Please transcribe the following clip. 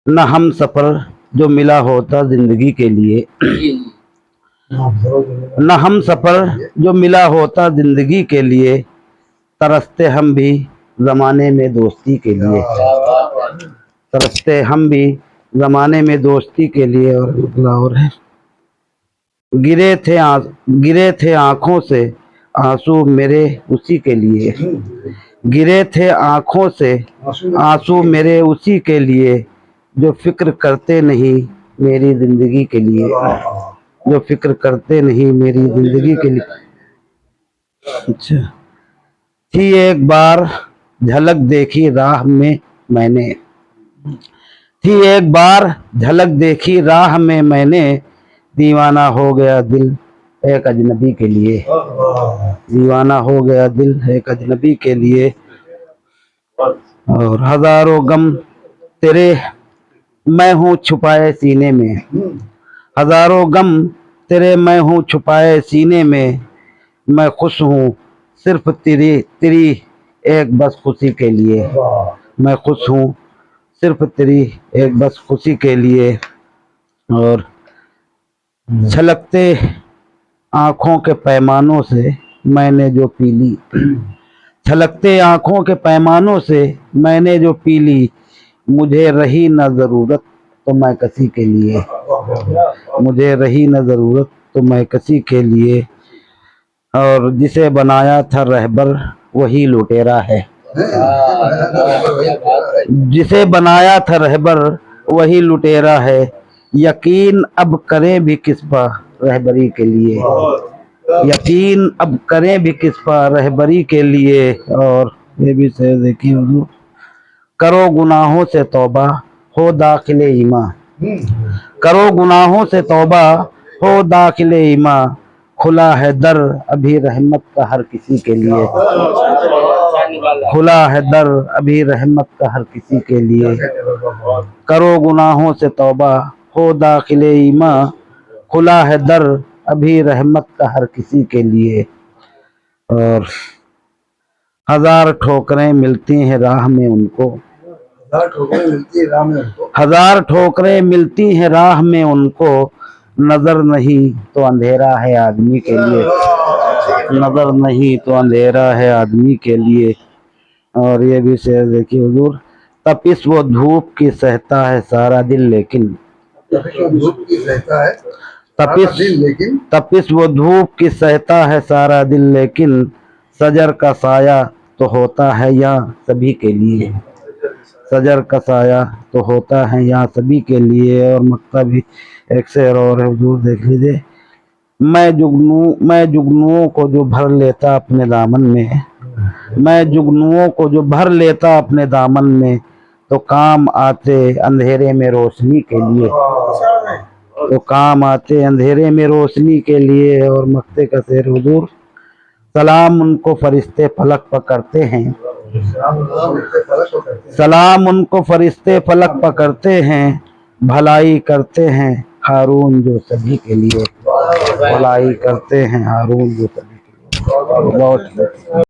न हम सफर जो मिला होता जिंदगी के लिए, न हम सफर जो मिला होता जिंदगी के लिए, तरसते हम भी जमाने में दोस्ती के लिए, तरसते हम भी जमाने में दोस्ती के लिए। और है, गिरे थे आंखों से आंसू मेरे उसी के लिए, गिरे थे आंखों से आंसू मेरे उसी के लिए, जो फिक्र करते नहीं मेरी जिंदगी के लिए, जो फिक्र करते नहीं मेरी जिंदगी के लिए। अच्छा, थी एक बार झलक देखी राह में मैंने, थी एक बार झलक देखी राह में मैंने, दीवाना हो गया दिल एक अजनबी के लिए, दीवाना हो गया दिल एक अजनबी के लिए। और हजारों गम तेरे मैं हूँ छुपाए सीने में, हजारों गम तेरे मैं हूँ छुपाए सीने में, मैं खुश हूँ सिर्फ तेरी एक बस खुशी के लिए, मैं खुश हूँ सिर्फ तेरी एक बस खुशी के लिए। और छलकते आँखों के पैमानों से मैंने जो पी ली, छलकते आँखों के पैमानों से मैंने जो पी ली, मुझे रही न ज़रूरत तो मैं किसी के लिए, मुझे रही न ज़रूरत तो मैं किसी के लिए। और जिसे बनाया था रहबर वही लुटेरा है, जिसे बनाया था रहबर वही लुटेरा है, यकीन अब करें भी किस पर रहबरी के लिए, यकीन अब करें भी किस पर रहबरी के लिए। और ये भी से देखिए, करो गुनाहों से तौबा हो दाखिले ईमान, करो गुनाहों से तौबा हो दाखिले ईमान, खुला है दर अभी रहमत का हर किसी के लिए, खुला है दर अभी रहमत का हर किसी के लिए। करो गुनाहों से तौबा हो दाखिले ईमान, खुला है दर अभी रहमत का हर किसी के लिए। और हजार ठोकरें मिलती हैं राह में उनको, हजार ठोकरें मिलती हैं राह में उनको, नजर नहीं तो अंधेरा है आदमी के लिए, नजर नहीं तो अंधेरा है आदमी के लिए। और ये भी शेर देखिए हुजूर, तपिश वो धूप की सहता है सारा दिल लेकिन, तपिश वो धूप की सहता है सारा दिल लेकिन, सजर का साया तो होता है यहाँ सभी के लिए, सजर का साया तो होता है यहाँ सभी के लिए। और मक्ता भी एक शेर और है हुजूर, देख लीजिए, मैं जुगनुओं को जो भर लेता अपने दामन में, मैं जुगनुओं को जो भर लेता अपने दामन में, तो काम आते अंधेरे में रोशनी के लिए, तो काम आते अंधेरे में रोशनी के लिए। और मक्ते का शेर हुजूर, सलाम उनको फरिश्ते फलक पकड़ते हैं, सलाम उनको फरिश्ते फलक पकड़ते हैं, भलाई करते हैं हारून जो सभी के लिए, भलाई करते हैं हारून जो सभी के लिए। बहुत